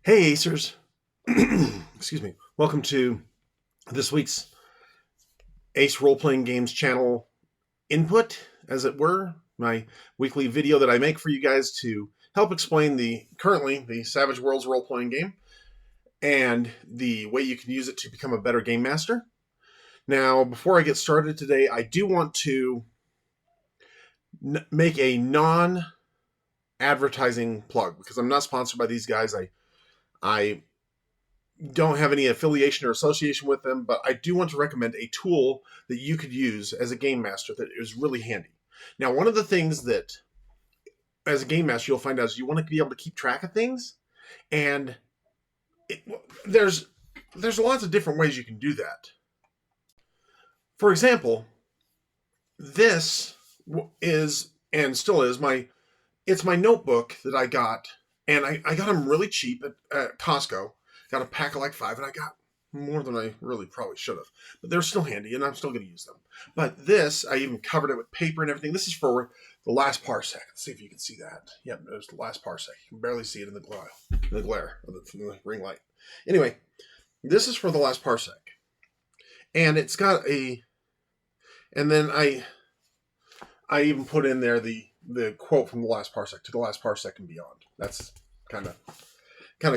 Hey Acers, excuse me. Welcome to this week's Ace Role Playing Games channel input, as it were. My weekly video that I make for you guys to help explain the Savage Worlds role playing game and the way you can use it to become a better game master. Now, before I get started today, I do want to make a non-advertising plug because I'm not sponsored by these guys. I don't have any affiliation or association with them, but I do want to recommend a tool that you could use as a game master that is really handy. Now, one of the things that as a game master you'll find out is you want to be able to keep track of things, and it, there's lots of different ways you can do that. For example, this is and still is it's my notebook that I got, and I got them really cheap at Costco. Got a pack of like 5, and I got more than I really probably should have. But they're still handy, and I'm still going to use them. But this, I even covered it with paper and everything. This is for the last parsec. Let's see if you can see that. Yep, there's the last parsec. You can barely see it in the glare of the ring light. Anyway, this is for the last parsec. And it's got and then I even put in there the quote from the last parsec, to the last parsec and beyond. That's kind of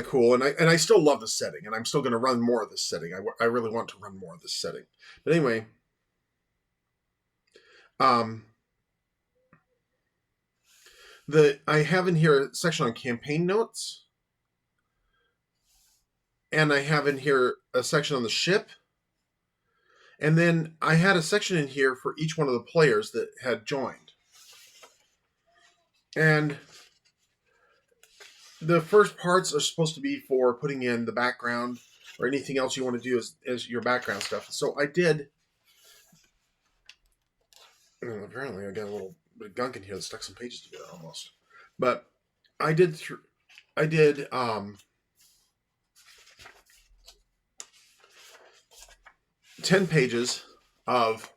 cool, and I still love the setting, and I'm still going to run more of this setting. I really want to run more of this setting. But anyway, I have in here a section on campaign notes, and I have in here a section on the ship, and then I had a section in here for each one of the players that had joined. And the first parts are supposed to be for putting in the background or anything else you want to do as your background stuff. So I did. Apparently, I got a little bit of gunk in here that stuck some pages together almost. But I did 10 pages of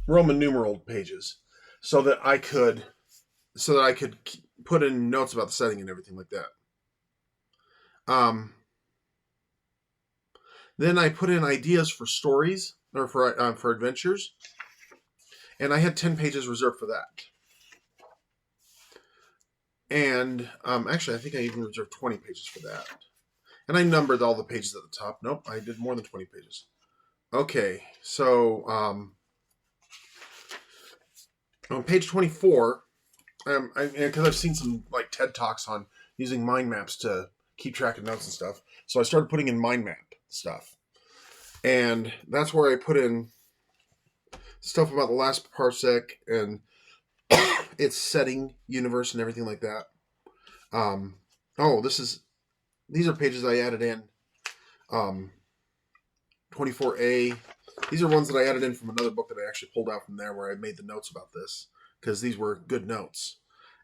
Roman numeral pages so that I could put in notes about the setting and everything like that. Then I put in ideas for stories or for adventures, and I had 10 pages reserved for that. And actually, I think I even reserved 20 pages for that. And I numbered all the pages at the top. Nope, I did more than 20 pages. Okay, so on page 24, because I've seen some like TED Talks on using mind maps to keep track of notes and stuff. So I started putting in mind map stuff. And that's where I put in stuff about the last parsec and its setting, universe, and everything like that. These are pages I added in. 24A. These are ones that I added in from another book that I actually pulled out from there where I made the notes about this, because these were good notes.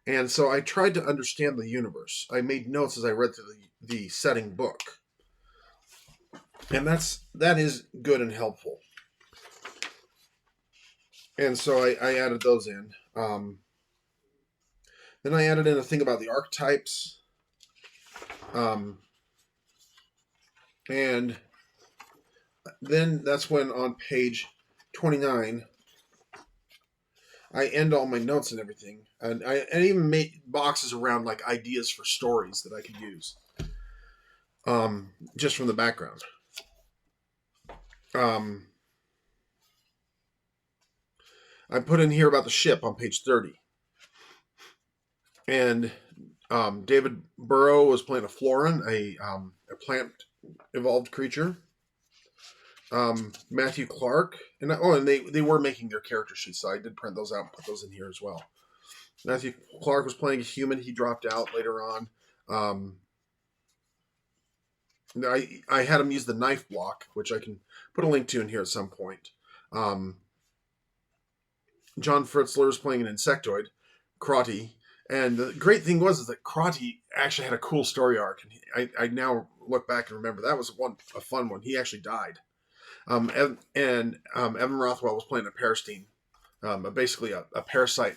And so I tried to understand the universe. I made notes as I read through the setting book. And that is good and helpful. And so I added those in. Then I added in a thing about the archetypes. And then that's when on page 29, I end all my notes and everything. And I even made boxes around like ideas for stories that I could use. Just from the background. I put in here about the ship on page 30. And David Burrow was playing a Florin, a plant evolved creature. Matthew Clark, and they were making their character sheets, so I did print those out and put those in here as well. Matthew Clark was playing a human. He dropped out later on. I had him use the knife block, which I can put a link to in here at some point. John Fritzler was playing an insectoid, Crotty. And the great thing was that Crotty actually had a cool story arc. And I now look back and remember that was a fun one. He actually died. Evan Rothwell was playing a Parastine, basically a parasite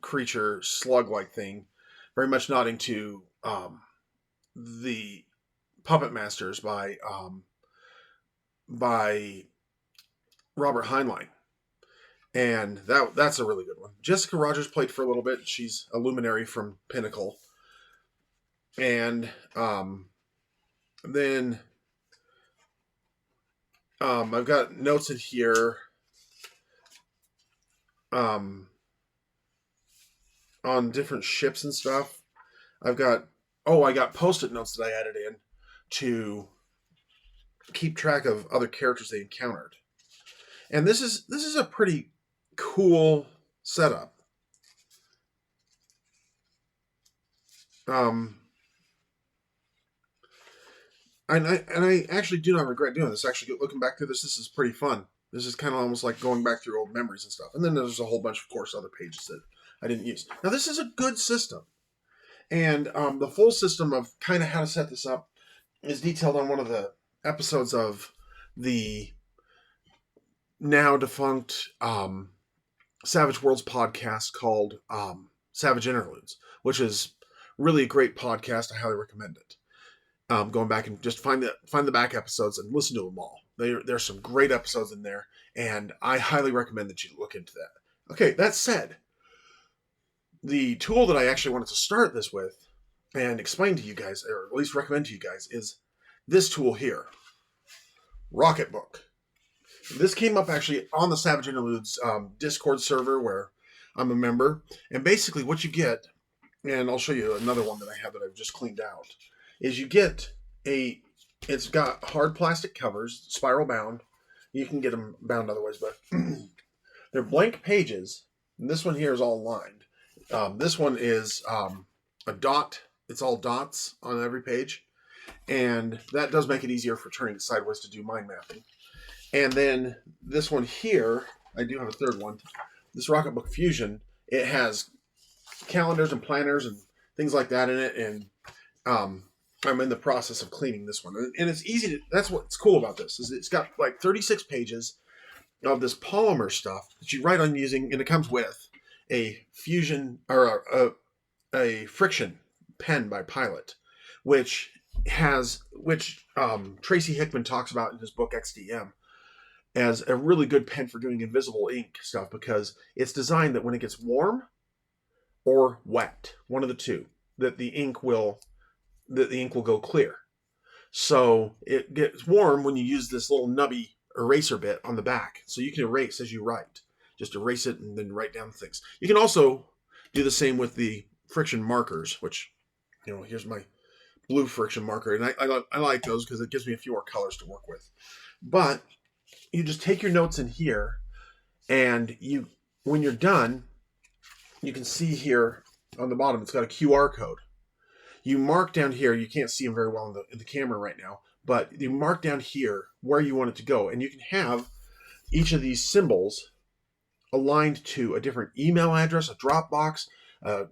creature, slug-like thing, very much nodding to the Puppet Masters by Robert Heinlein. And that's a really good one. Jessica Rogers played for a little bit. She's a luminary from Pinnacle. And then I've got notes in here on different ships and stuff. I got post-it notes that I added in to keep track of other characters they encountered. And this is a pretty cool setup. And I actually do not regret doing this. Actually, looking back through this is pretty fun. This is kind of almost like going back through old memories and stuff. And then there's a whole bunch, of course, other pages that I didn't use. Now, this is a good system. And the full system of kind of how to set this up is detailed on one of the episodes of the now defunct Savage Worlds podcast called Savage Interludes, which is really a great podcast. I highly recommend it. Going back and just find the back episodes and listen to them all. There's some great episodes in there, and I highly recommend that you look into that. Okay, that said, the tool that I actually wanted to start this with and explain to you guys, or at least recommend to you guys, is this tool here, Rocketbook. This came up actually on the Savage Interludes Discord server where I'm a member, and basically what you get, and I'll show you another one that I have that I've just cleaned out, is you get it's got hard plastic covers, spiral bound. You can get them bound otherwise, but they're blank pages. And this one here is all lined. This one is a dot. It's all dots on every page. And that does make it easier for turning it sideways to do mind mapping. And then this one here, I do have a third one. This Rocketbook Fusion, it has calendars and planners and things like that in it. And I'm in the process of cleaning this one. And it's easy to, that's what's cool about this, is it's got like 36 pages of this polymer stuff that you write on using, and it comes with a fusion or a friction pen by Pilot, which Tracy Hickman talks about in his book XDM as a really good pen for doing invisible ink stuff, because it's designed that when it gets warm or wet, one of the two, that the ink will go clear. So it gets warm when you use this little nubby eraser bit on the back, so you can erase as you write. Just erase it and then write down things. You can also do the same with the friction markers, which, here's my blue friction marker, and I like those because it gives me a few more colors to work with. But you just take your notes in here, and when you're done, you can see here on the bottom, it's got a QR code. You mark down here, you can't see them very well in the camera right now, but you mark down here where you want it to go, and you can have each of these symbols aligned to a different email address, a Dropbox, a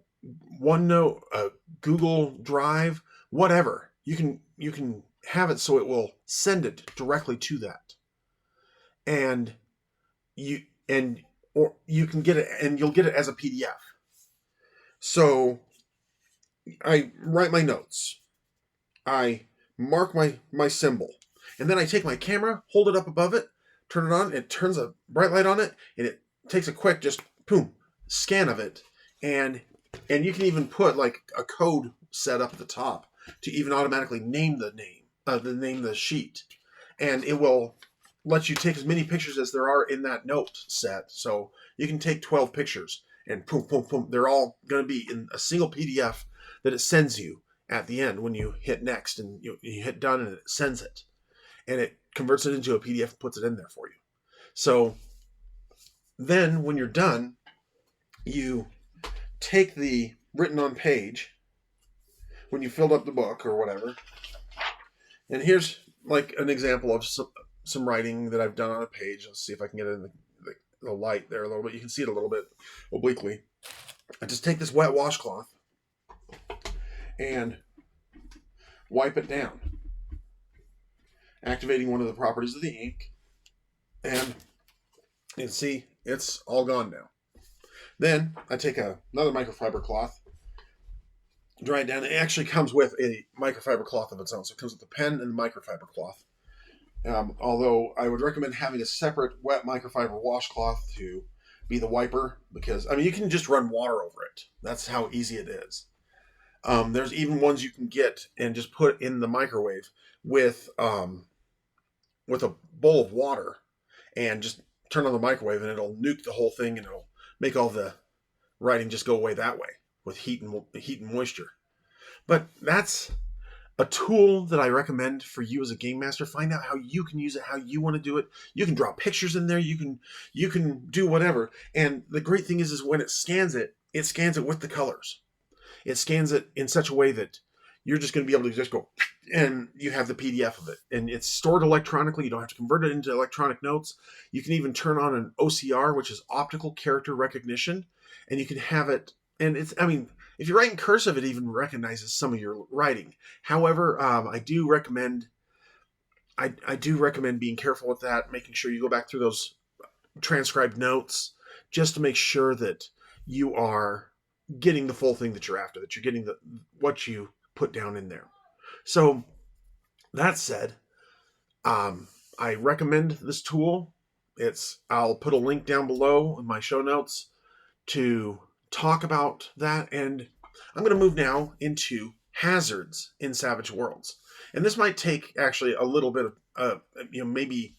OneNote, a Google Drive, whatever. You can have it so it will send it directly to that. And you can get it, and you'll get it as a PDF. So I write my notes. I mark my symbol. And then I take my camera, hold it up above it, turn it on, it turns a bright light on it, and it takes a quick just boom scan of it. And you can even put like a code set up at the top to even automatically name the sheet. And it will let you take as many pictures as there are in that note set. So you can take 12 pictures and boom, boom, boom. They're all going to be in a single PDF that it sends you at the end when you hit next, and you hit done, and it sends it. And it converts it into a PDF and puts it in there for you. So then when you're done, you take the written on page when you filled up the book or whatever. And here's like an example of some writing that I've done on a page. Let's see if I can get it in the light there a little bit. You can see it a little bit obliquely. I just take this wet washcloth and wipe it down, activating one of the properties of the ink, and you can see it's all gone now. Then I take another microfiber cloth dry it down. It actually comes with a microfiber cloth of its own. So it comes with the pen and the microfiber cloth. Although I would recommend having a separate wet microfiber washcloth to be the wiper, because I mean you can just run water over it. That's how easy it is. There's even ones you can get and just put in the microwave with a bowl of water and just turn on the microwave and it'll nuke the whole thing and it'll make all the writing just go away that way with heat and moisture. But that's a tool that I recommend for you as a game master. Find out how you can use it, how you want to do it. You can draw pictures in there. You can do whatever. And the great thing is when it scans it with the colors. It scans it in such a way that you're just going to be able to just go, and you have the PDF of it. And it's stored electronically. You don't have to convert it into electronic notes. You can even turn on an OCR, which is optical character recognition, and you can have it. And it's, I mean, if you write in cursive, it even recognizes some of your writing. However, I do recommend being careful with that, making sure you go back through those transcribed notes just to make sure that you are getting the full thing that you're after, that you're getting what you put down in there. So that said, I recommend this tool. I'll put a link down below in my show notes to talk about that. And I'm going to move now into hazards in Savage Worlds. And this might take actually a little bit of, maybe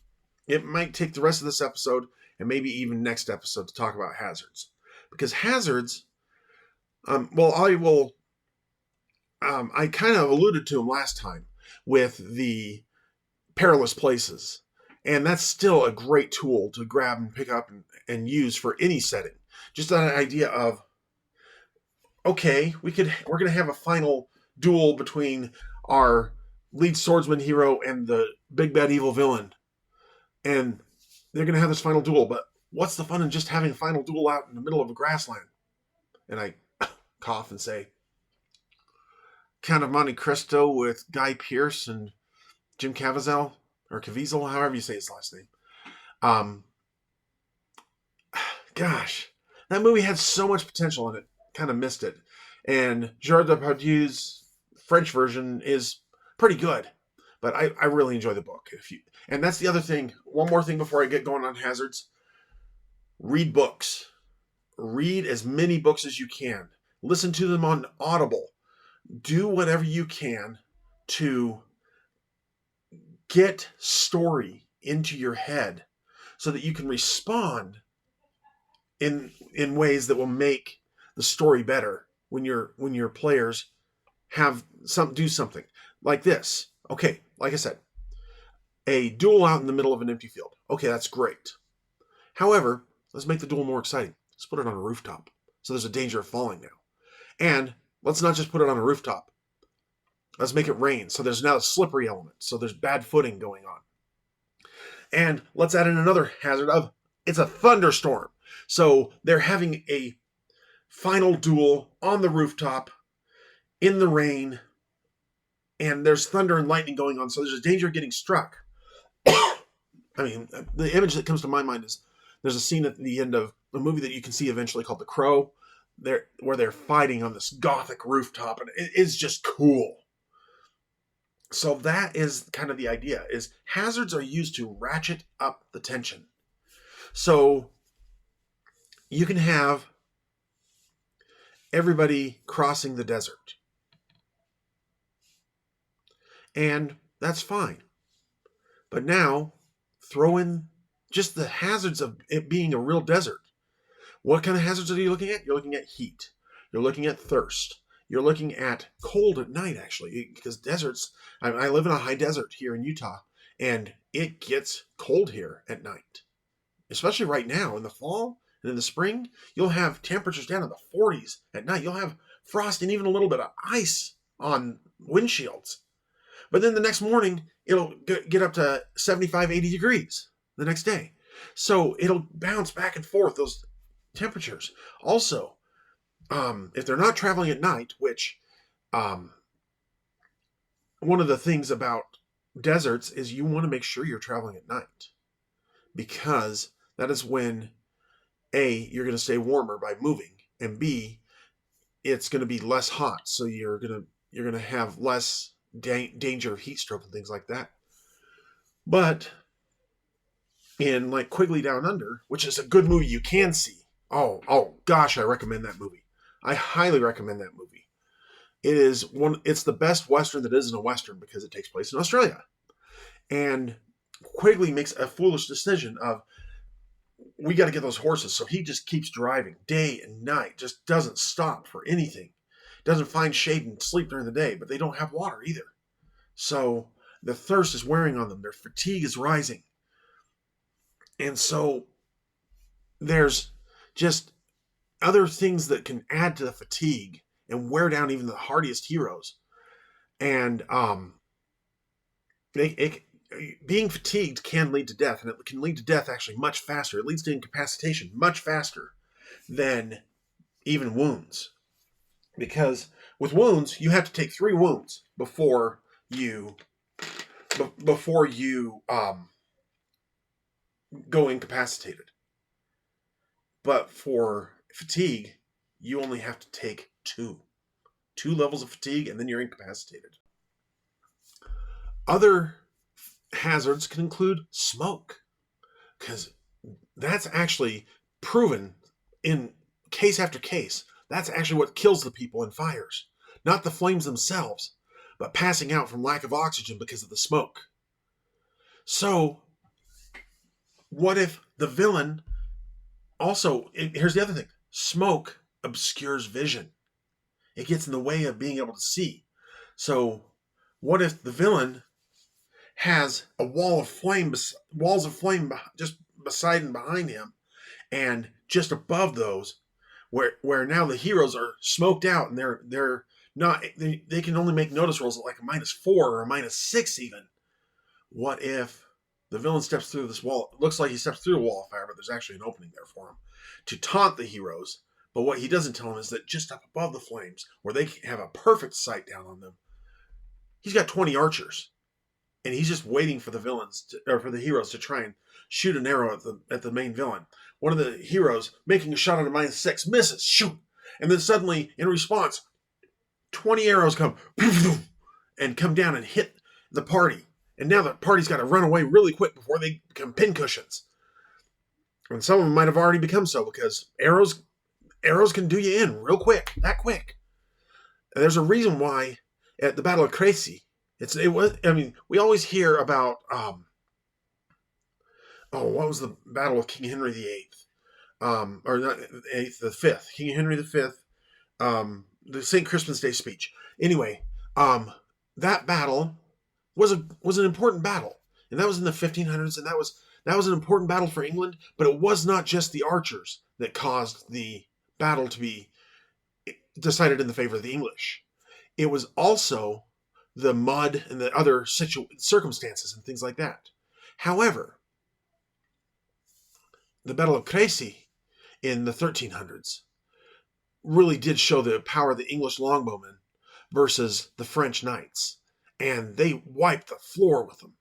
it might take the rest of this episode and maybe even next episode to talk about hazards. Because hazards, I kind of alluded to them last time with the perilous places. And that's still a great tool to grab and pick up and use for any setting. Just that idea of, okay, we're going to have a final duel between our lead swordsman hero and the big bad evil villain. And they're going to have this final duel, but what's the fun in just having a final duel out in the middle of a grassland? And I cough and say, Count of Monte Cristo with Guy Pearce and Jim Caviezel, or Caviezel, however you say his last name. Gosh, that movie had so much potential and it kind of missed it. And Gerard Depardieu's French version is pretty good, but I really enjoy the book. And that's the other thing. One more thing before I get going on hazards. Read books. Read as many books as you can. Listen to them on Audible. Do whatever you can to get story into your head so that you can respond in ways that will make the story better when your players do something like this. Okay, like I said, a duel out in the middle of an empty field. Okay, that's great. However, let's make the duel more exciting. Let's put it on a rooftop. So there's a danger of falling now. And let's not just put it on a rooftop. Let's make it rain. So there's now a slippery element. So there's bad footing going on. And let's add in another hazard of it's a thunderstorm. So they're having a final duel on the rooftop in the rain. And there's thunder and lightning going on. So there's a danger of getting struck. I mean, the image that comes to my mind is there's a scene at the end of a movie that you can see eventually called The Crow, where they're fighting on this gothic rooftop, and it is just cool. So that is kind of the idea, is hazards are used to ratchet up the tension. So you can have everybody crossing the desert. And that's fine. But now, throw in just the hazards of it being a real desert. What kind of hazards are you looking at? You're looking at heat. You're looking at thirst. You're looking at cold at night, actually, because deserts, I live in a high desert here in Utah, and it gets cold here at night. Especially right now in the fall and in the spring, you'll have temperatures down in the 40s at night. You'll have frost and even a little bit of ice on windshields. But then the next morning, it'll get up to 75, 80 degrees the next day. So it'll bounce back and forth, those temperatures. Also, if they're not traveling at night, which one of the things about deserts is you want to make sure you're traveling at night, because that is when A, you're going to stay warmer by moving, and B, it's going to be less hot, so you're gonna have less danger of heat stroke and things like that. But in like Quigley Down Under, which is a good movie you can see. Oh gosh, I recommend that movie. I highly recommend that movie. It's the best Western that isn't a Western because it takes place in Australia. And Quigley makes a foolish decision of, we got to get those horses. So he just keeps driving day and night, just doesn't stop for anything. Doesn't find shade and sleep during the day, but they don't have water either. So the thirst is wearing on them. Their fatigue is rising. And so there's just other things that can add to the fatigue and wear down even the hardiest heroes. And being fatigued can lead to death, and it can lead to death actually much faster. It leads to incapacitation much faster than even wounds. Because with wounds, you have to take 3 wounds before you go incapacitated. But for fatigue, you only have to take 2 levels of fatigue, and then you're incapacitated. Other hazards can include smoke, because that's actually proven in case after case. That's actually what kills the people in fires. Not the flames themselves, but passing out from lack of oxygen because of the smoke. So, what if the villain also, here's the other thing, smoke obscures vision. It gets in the way of being able to see. So, what if the villain has a walls of flame just beside and behind him, and just above those, where now the heroes are smoked out, and they're not, they can only make notice rolls at like a -4 or a -6 even. What if the villain steps through this wall? It looks like he steps through a wall of fire, but there's actually an opening there for him to taunt the heroes. But what he doesn't tell them is that just up above the flames, where they have a perfect sight down on them, he's got 20 archers. And he's just waiting for the for the heroes to try and shoot an arrow at the main villain. One of the heroes, making a shot at a -6, misses. Shoot! And then suddenly, in response, 20 arrows come and come down and hit the party. And now the party's got to run away really quick before they become pincushions. And some of them might have already become so, because arrows can do you in real quick, that quick. And there's a reason why at the Battle of Crécy, we always hear about, what was the battle of King Henry VIII? Or not the 8th, the 5th. King Henry V, the St. Crispin's Day speech. Anyway, that battle was an important battle. And that was in the 1500s, and that was an important battle for England, but it was not just the archers that caused the battle to be decided in the favor of the English. It was also the mud and the other circumstances and things like that. However, the Battle of Crécy in the 1300s really did show the power of the English longbowmen versus the French knights. And they wiped the floor with them.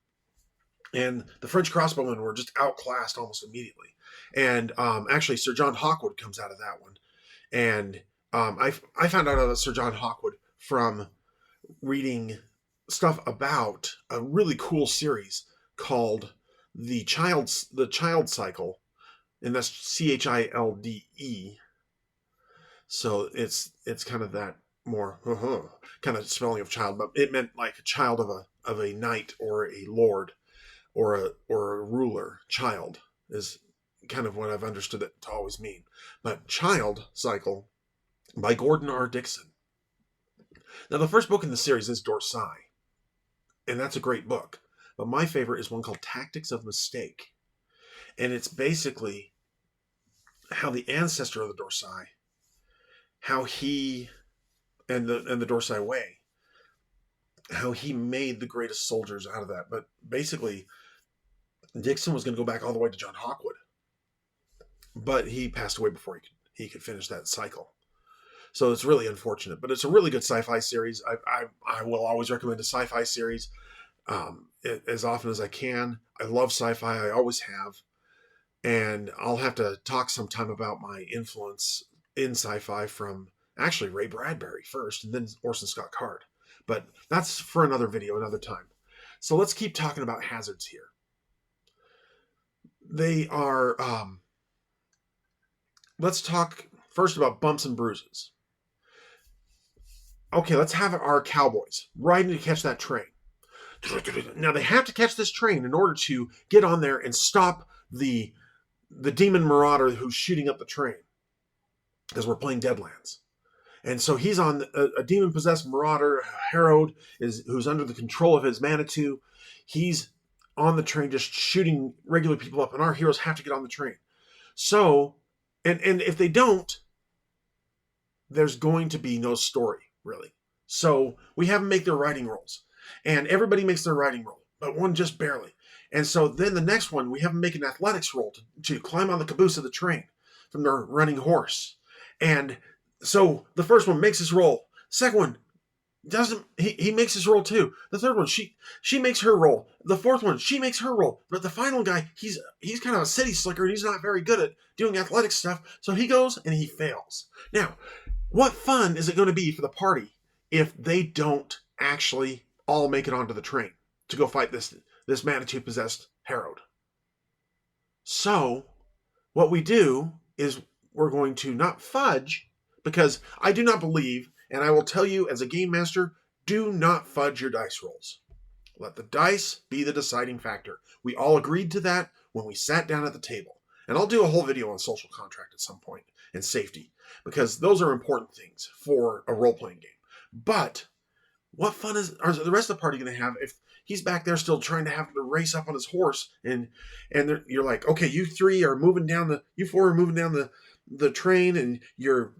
And the French crossbowmen were just outclassed almost immediately. And actually, Sir John Hawkwood comes out of that one. And I found out about Sir John Hawkwood from reading stuff about a really cool series called the Child Cycle, and that's CHILDE. So it's kind of that more kind of spelling of child, but it meant like a child of a knight or a lord or a ruler. Child is kind of what I've understood it to always mean. But Child Cycle by Gordon R. Dixon. Now, the first book in the series is D'Orsay, and that's a great book. But my favorite is one called Tactics of Mistake. And it's basically how the ancestor of the D'Orsay, how he, and the D'Orsay way, how he made the greatest soldiers out of that. But basically, Dixon was going to go back all the way to John Hawkwood. But he passed away before he could finish that cycle. So it's really unfortunate, but it's a really good sci-fi series. I will always recommend a sci-fi series as often as I can. I love sci-fi. I always have. And I'll have to talk sometime about my influence in sci-fi from Actually, Ray Bradbury first, and then Orson Scott Card. But that's for another video, another time. So let's keep talking about hazards here. They are, let's talk first about bumps and bruises. Okay, let's have our cowboys riding to catch that train. Now they have to catch this train in order to get on there and stop the demon marauder who's shooting up the train, because we're playing Deadlands. And so he's on a demon-possessed marauder, Harold, who's under the control of his Manitou. He's on the train just shooting regular people up, and our heroes have to get on the train. So, and if they don't, there's going to be no story, really. So we have them make their writing rolls. And everybody makes their writing roll, but one just barely. And so then the next one, we have them make an athletics roll to climb on the caboose of the train from their running horse. And so the first one makes his roll. Second one doesn't. He makes his roll too. The third one, she makes her roll. The fourth one, she makes her roll. But the final guy, he's kind of a city slicker, and he's not very good at doing athletic stuff. So he goes and he fails. Now, what fun is it going to be for the party if they don't actually all make it onto the train to go fight this Manitou possessed Harold? So what we do is we're going to not fudge, because I do not believe, and I will tell you as a game master, do not fudge your dice rolls. Let the dice be the deciding factor. We all agreed to that when we sat down at the table. And I'll do a whole video on social contract at some point and safety, because those are important things for a role-playing game. But what fun are the rest of the party going to have if he's back there still trying to have to race up on his horse, and you're like, okay, you four are moving down the train, and you're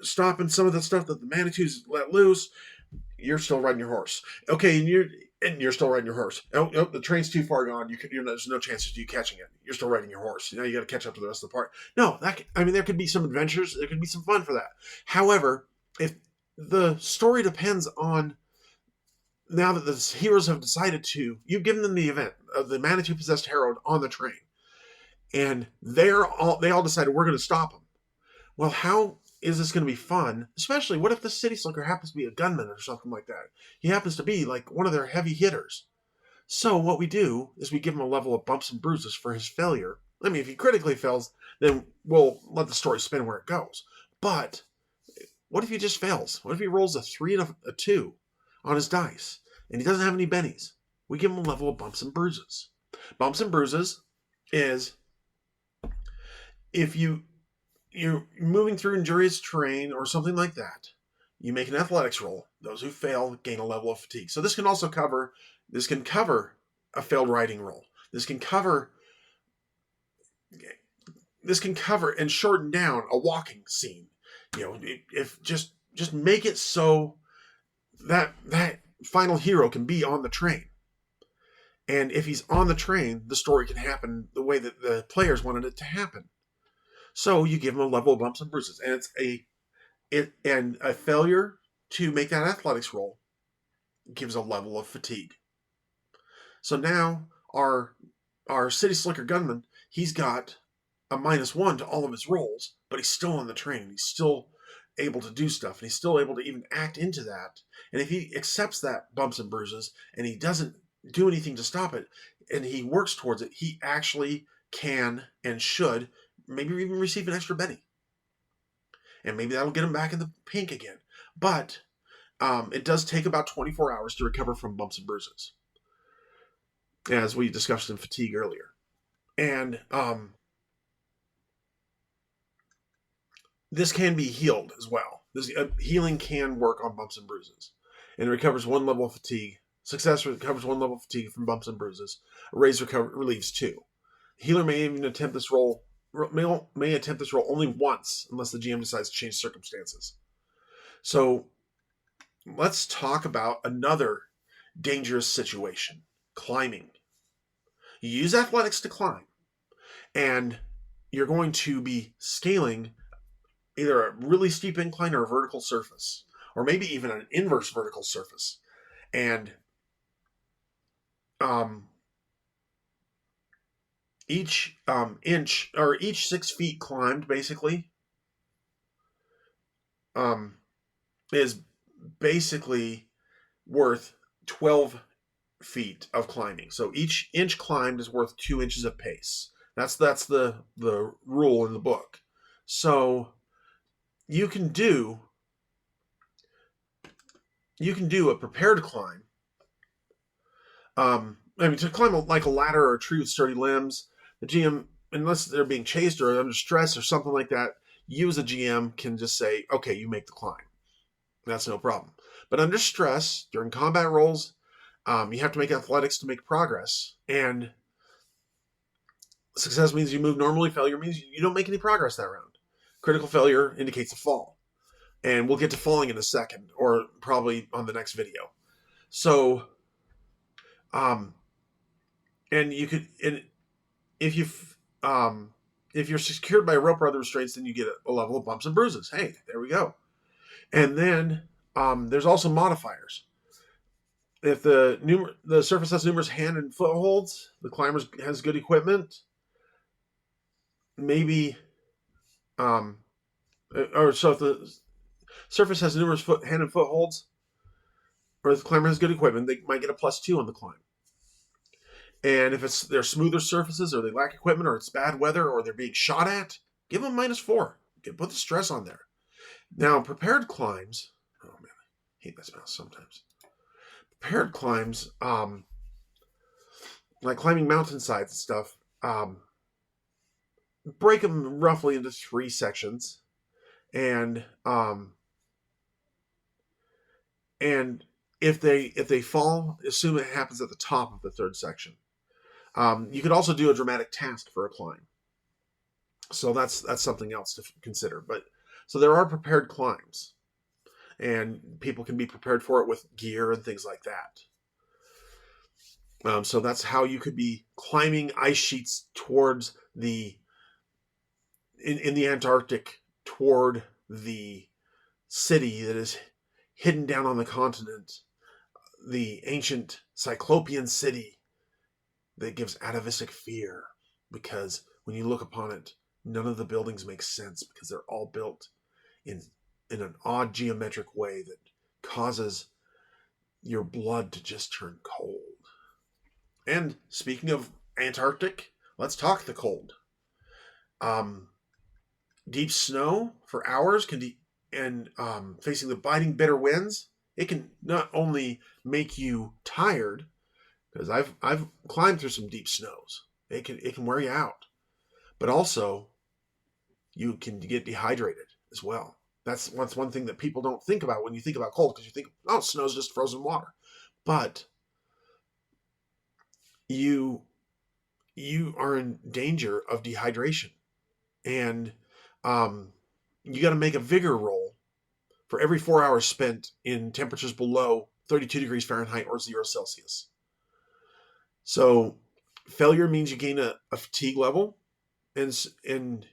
stopping some of the stuff that the Manitous let loose. You're still riding your horse. Okay, and you're still riding your horse. Oh, the train's too far gone. There's no chances of you catching it. You're still riding your horse. Now you got to catch up to the rest of the party. No, there could be some adventures. There could be some fun for that. However, if the story depends on, now that the heroes have decided you've given them the event of the Manitou possessed Harold on the train, and they all decided we're going to stop him. Well, how is this going to be fun? Especially, what if the city slicker happens to be a gunman or something like that? He happens to be like one of their heavy hitters. So what we do is we give him a level of bumps and bruises for his failure. I mean, if he critically fails, then we'll let the story spin where it goes. But what if he just fails? What if he rolls a 3 and a 2 on his dice, and he doesn't have any bennies? We give him a level of bumps and bruises. Bumps and bruises is if you're moving through injurious terrain or something like that, you make an athletics roll. Those who fail gain a level of fatigue. So this can cover a failed writing roll. This can cover and shorten down a walking scene. If just make it so that final hero can be on the train. And if he's on the train, the story can happen the way that the players wanted it to happen. So you give him a level of bumps and bruises, and a failure to make that athletics roll gives a level of fatigue. So now our city slicker gunman, he's got a -1 to all of his rolls, but he's still on the train. He's still able to do stuff, and he's still able to even act into that. And if he accepts that bumps and bruises, and he doesn't do anything to stop it, and he works towards it, he actually can and should maybe even receive an extra Benny. And maybe that'll get him back in the pink again. But it does take about 24 hours to recover from bumps and bruises, as we discussed in fatigue earlier. And this can be healed as well. Healing can work on bumps and bruises. And it recovers 1 level of fatigue. Success recovers 1 level of fatigue from bumps and bruises. A raise relieves 2. Healer may even attempt this roll only once, unless the GM decides to change circumstances. So let's talk about another dangerous situation: climbing. You use athletics to climb, and you're going to be scaling either a really steep incline or a vertical surface, or maybe even an inverse vertical surface. And each inch, or each 6 feet climbed, basically, is basically worth 12 feet of climbing. So each inch climbed is worth 2 inches of pace. That's the rule in the book. So you can do a prepared climb. I mean, to climb like a ladder or a tree with sturdy limbs, the GM, unless they're being chased or under stress or something like that, you as a GM can just say, okay, you make the climb. That's no problem. But under stress, during combat rolls, you have to make athletics to make progress. And success means you move normally. Failure means you don't make any progress that round. Critical failure indicates a fall. And we'll get to falling in a second, or probably on the next video. So, and you could, and if you, if you're secured by a rope or other restraints, then you get a level of bumps and bruises. Hey, there we go. And then there's also modifiers. If the surface has numerous hand and footholds, the climber has good equipment. Maybe, or so if the surface has numerous hand and footholds, or if the climber has good equipment, they might get a +2 on the climb. And if they're smoother surfaces, or they lack equipment, or it's bad weather, or they're being shot at, give them -4. Put the stress on there. Now, prepared climbs. Oh man, I hate this mouse sometimes. Prepared climbs, like climbing mountainsides and stuff, break them roughly into 3 sections, and if they fall, assume it happens at the top of the 3rd section. You could also do a dramatic task for a climb, so that's something else to consider. But so there are prepared climbs, and people can be prepared for it with gear and things like that. So that's how you could be climbing ice sheets towards in the Antarctic, toward the city that is hidden down on the continent, the ancient Cyclopean city that gives atavistic fear, because when you look upon it, none of the buildings make sense, because they're all built in an odd geometric way that causes your blood to just turn cold. And speaking of Antarctic, let's talk the cold. Deep snow for hours and facing the biting bitter winds, it can not only make you tired, because I've climbed through some deep snows. It can wear you out, but also you can get dehydrated as well. That's one thing that people don't think about when you think about cold, because you think, oh, snow's just frozen water, but you are in danger of dehydration, and you got to make a vigor roll for every 4 hours spent in temperatures below 32 degrees Fahrenheit or 0 Celsius. So failure means you gain a fatigue level, and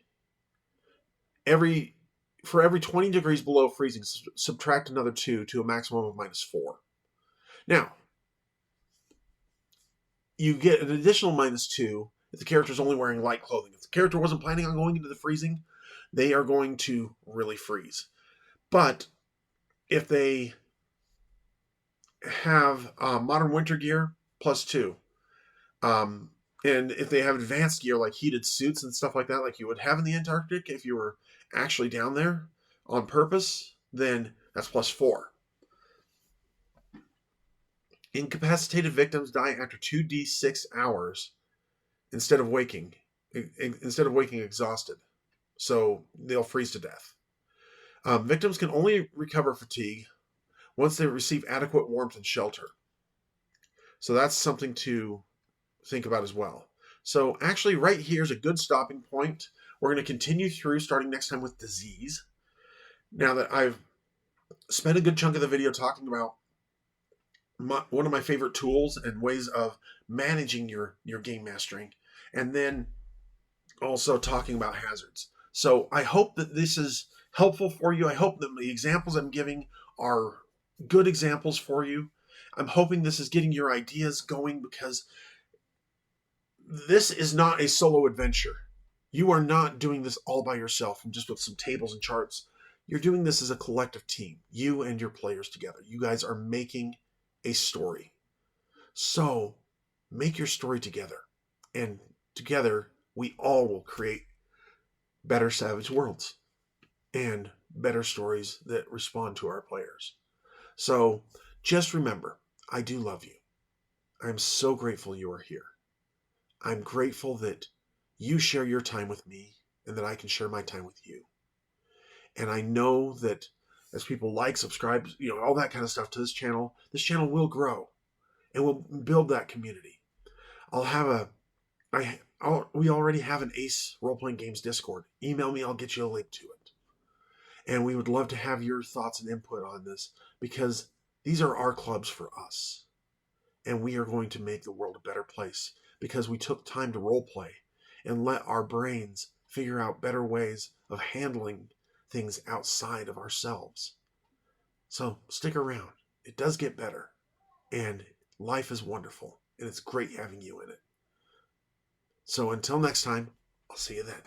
for every 20 degrees below freezing, subtract another 2 to a maximum of -4. Now, you get an additional -2 if the character is only wearing light clothing. If the character wasn't planning on going into the freezing, they are going to really freeze. But if they have modern winter gear, +2. And if they have advanced gear like heated suits and stuff like that, like you would have in the Antarctic if you were actually down there on purpose, then that's +4. Incapacitated victims die after 2d6 hours instead of waking exhausted. So they'll freeze to death. Victims can only recover fatigue once they receive adequate warmth and shelter. So that's something to think about as well. So actually right here is a good stopping point. We're going to continue through, starting next time, with disease. Now that I've spent a good chunk of the video talking about one of my favorite tools and ways of managing your game mastering, and then also talking about hazards. So I hope that this is helpful for you. I hope that the examples I'm giving are good examples for you. I'm hoping this is getting your ideas going, because this is not a solo adventure. You are not doing this all by yourself and just with some tables and charts. You're doing this as a collective team, you and your players together. You guys are making a story. So make your story together. And together, we all will create better Savage Worlds and better stories that respond to our players. So just remember, I do love you. I'm so grateful you are here. I'm grateful that you share your time with me and that I can share my time with you. And I know that as people like, subscribe, all that kind of stuff to this channel will grow and we'll build that community. We already have an Ace Role-Playing Games Discord. Email me, I'll get you a link to it. And we would love to have your thoughts and input on this because these are our clubs for us. And we are going to make the world a better place because we took time to role play and let our brains figure out better ways of handling things outside of ourselves. So stick around. It does get better. And life is wonderful. And it's great having you in it. So until next time, I'll see you then.